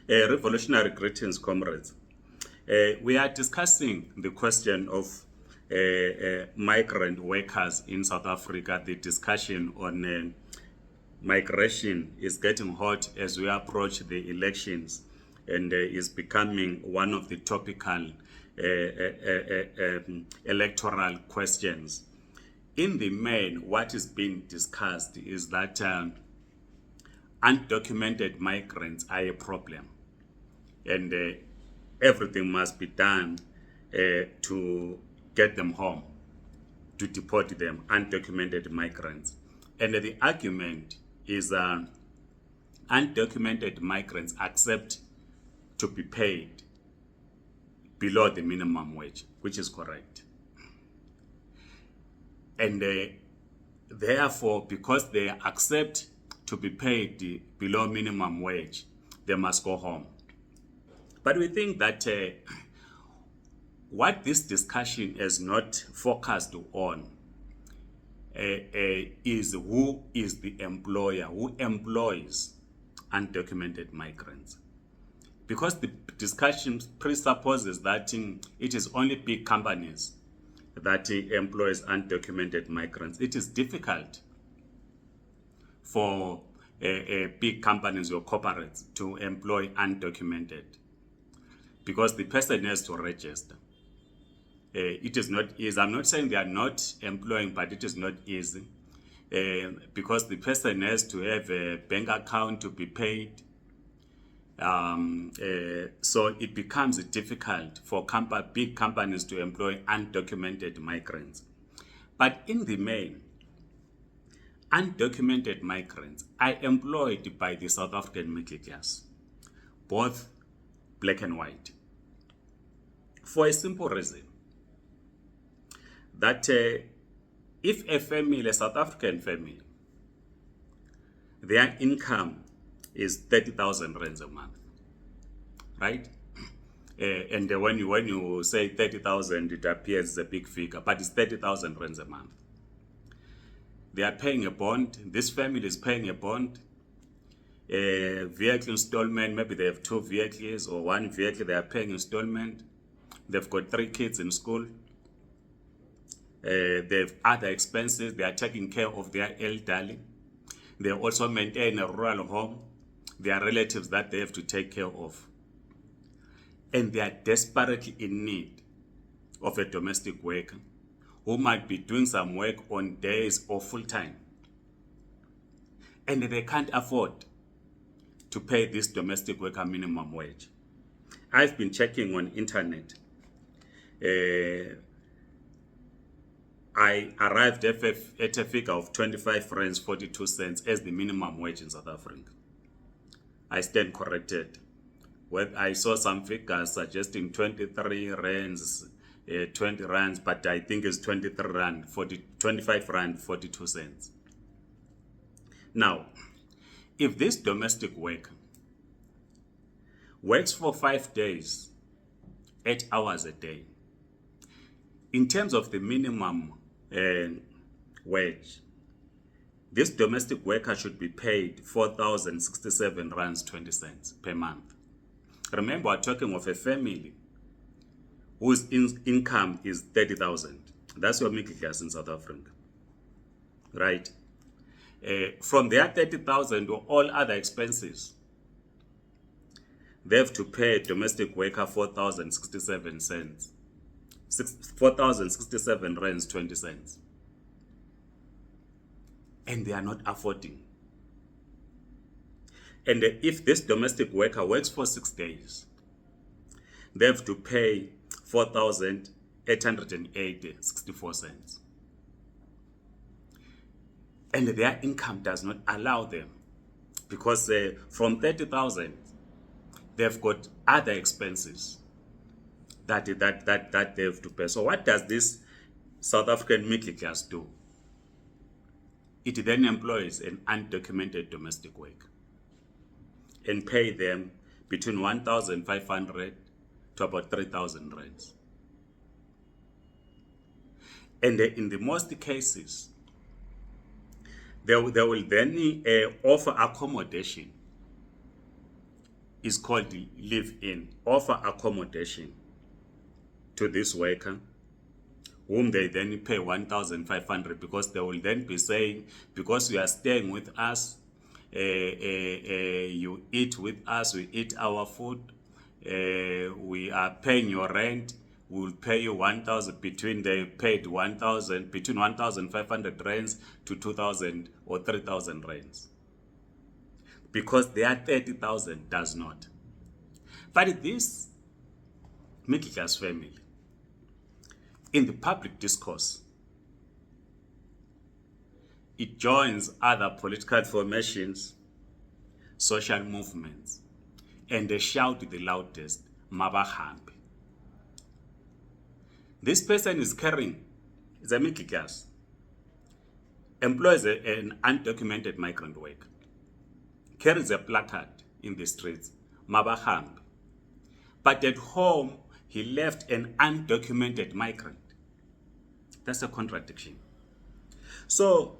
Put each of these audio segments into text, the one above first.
Revolutionary greetings, comrades. We are discussing the question of migrant workers in South Africa. The discussion on migration is getting hot as we approach the elections and is becoming one of the topical electoral questions. In the main, what is being discussed is that undocumented migrants are a problem, and everything must be done to get them home, to deport them, undocumented migrants. And the argument is undocumented migrants accept to be paid below the minimum wage, which is correct. And therefore, because they accept to be paid below minimum wage, they must go home. But we think that what this discussion is not focused on is who is the employer, who employs undocumented migrants. Because the discussion presupposes that it is only big companies that employs undocumented migrants. It is difficult for big companies or corporates to employ undocumented, because the person has to register. It is not easy. I'm not saying they are not employing, but it is not easy because the person has to have a bank account to be paid. So it becomes difficult for big companies to employ undocumented migrants. But in the main, undocumented migrants are employed by the South African middle class, both black and white, for a simple reason that if a family, a South African family, their income is 30,000 rands a month, right? And when you say 30,000, it appears as a big figure, but it's 30,000 rands a month. They are paying a bond. This family is paying a bond. Vehicle installment, maybe they have 2 vehicles or 1 vehicle, they are paying installment. They've got 3 kids in school. They have other expenses. They are taking care of their elderly. They also maintain a rural home. There are relatives that they have to take care of. And they are desperately in need of a domestic worker who might be doing some work on days or full time. And they can't afford to pay this domestic worker minimum wage. I've been checking on internet. I arrived at a figure of 25 rands 42 cents as the minimum wage in South Africa. I stand corrected. Well, I saw some figures suggesting 23 rands, 20 rands, but I think it's 23 rand, 25 rand 42 cents. Now, if this domestic worker works for 5 days, 8 hours a day, in terms of the minimum wage, this domestic worker should be paid 4,067 rands 20 cents per month. Remember, we're talking of a family whose income is 30,000. That's your middle class in South Africa, right? From their 30,000 or all other expenses, they have to pay a domestic worker 4,067 cents. 4,067 rands 20 cents. And they are not affording. And if this domestic worker works for 6 days, they have to pay 4,880.64 cents. And their income does not allow them, because from 30,000, they've got other expenses that they have to pay. So what does this South African middle class do? It then employs an undocumented domestic worker and pay them between 1,500 to about 3,000 rands. And in the most cases, they will then offer accommodation is called live-in, offer accommodation to this worker, whom they then pay 1,500, because they will then be saying, because you are staying with us, you eat with us, we eat our food, we are paying your rent, we will pay you 1,000, between 1,500 rands to 2,000 or 3,000 rands. Because their 30,000 does not. But this middle class family, in the public discourse, it joins other political formations, social movements, and they shout the loudest, Mabahambi. This person is a middle class, employs an undocumented migrant worker, carries a placard in the streets, Mabahambi. But at home, he left an undocumented migrant. That's a contradiction. So,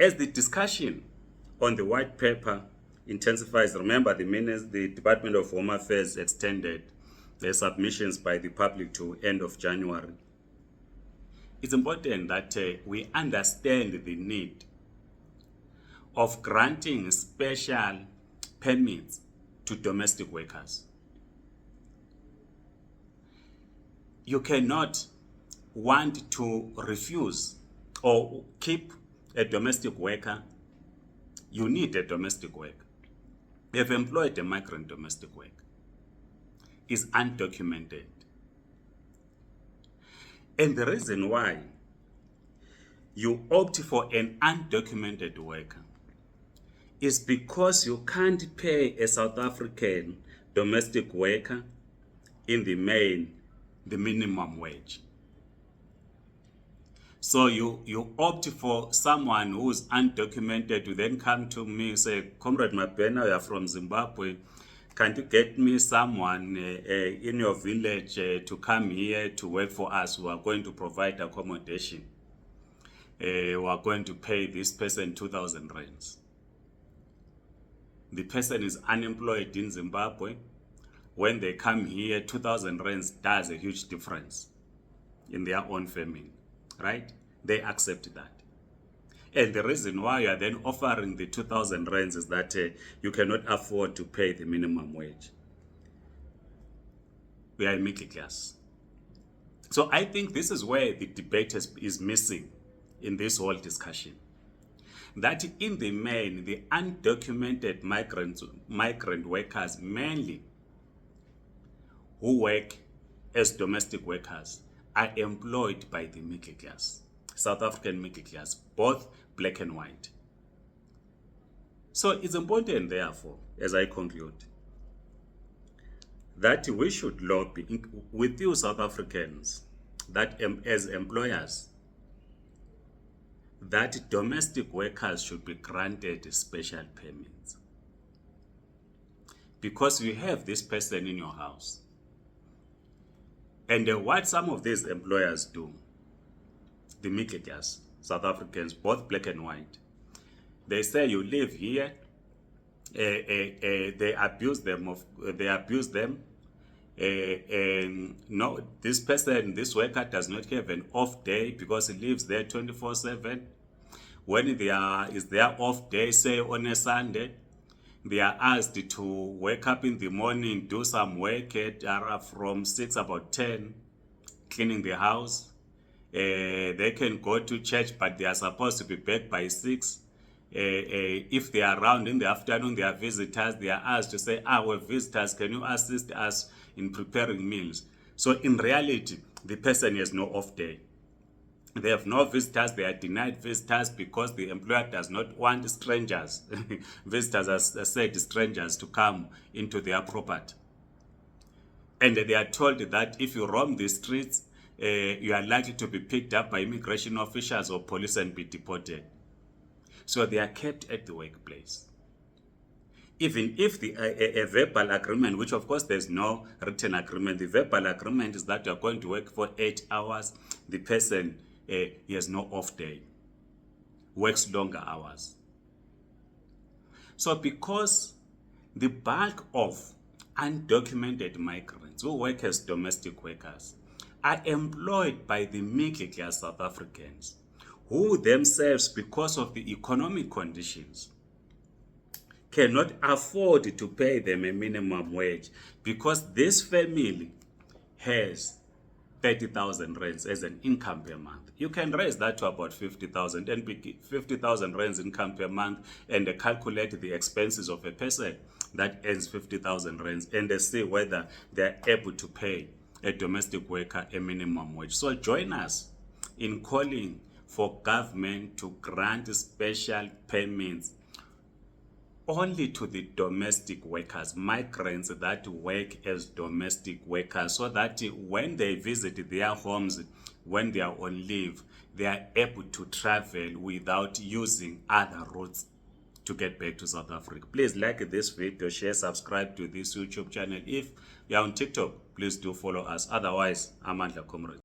as the discussion on the white paper intensifies, remember the Department of Home Affairs extended their submissions by the public to end of January. It's important that we understand the need of granting special permits to domestic workers. You cannot want to refuse or keep a domestic worker. You need a domestic worker. You've employed a migrant domestic worker. Is undocumented. And the reason why you opt for an undocumented worker is because you can't pay a South African domestic worker in the main the minimum wage. So you opt for someone who's undocumented to then come to me and say, Comrade Mabena, you are from Zimbabwe. Can you get me someone in your village to come here to work for us? Who are going to provide accommodation. We are going to pay this person 2,000 rands. The person is unemployed in Zimbabwe. When they come here, 2,000 rands does a huge difference in their own family, right? They accept that. And the reason why you are then offering the 2,000 rands is that you cannot afford to pay the minimum wage. We are middle class. So I think this is where the debate is missing in this whole discussion. That in the main, the undocumented migrant workers mainly who work as domestic workers are employed by the middle class, South African middle class, both black and white. So it's important, therefore, as I conclude, that we should lobby with you South Africans, that as employers, that domestic workers should be granted special permits. Because you have this person in your house. And what some of these employers do, the middle class, South Africans, both black and white, they say you live here, they abuse them, no, this person, this worker does not have an off day because he lives there 24/7. When is their off day, say on a Sunday, they are asked to wake up in the morning, do some work from 6 about 10, cleaning the house. They can go to church, but they are supposed to be back by 6. If they are around in the afternoon, they are visitors. They are asked to say, we're visitors, can you assist us in preparing meals? So in reality, the person has no off day. They have no visitors. They are denied visitors because the employer does not want strangers, visitors, as said, strangers, to come into their property. And they are told that if you roam the streets, you are likely to be picked up by immigration officials or police and be deported. So they are kept at the workplace. Even if a verbal agreement, which of course there's no written agreement, the verbal agreement is that you are going to work for 8 hours, the person he has no off day, works longer hours. So because the bulk of undocumented migrants who work as domestic workers are employed by the middle class South Africans who themselves, because of the economic conditions, cannot afford to pay them a minimum wage, because this family has 30,000 rands as an income per month. You can raise that to about 50,000 and 50,000 rands income per month, and calculate the expenses of a person that earns 50,000 rands, and see whether they're able to pay a domestic worker a minimum wage. So join us in calling for government to grant special payments only to the domestic workers, migrants that work as domestic workers, so that when they visit their homes, when they are on leave, they are able to travel without using other routes to get back to South Africa. Please like this video, share, subscribe to this YouTube channel. If you're on TikTok, please do follow us. Otherwise, Amandla Comrade.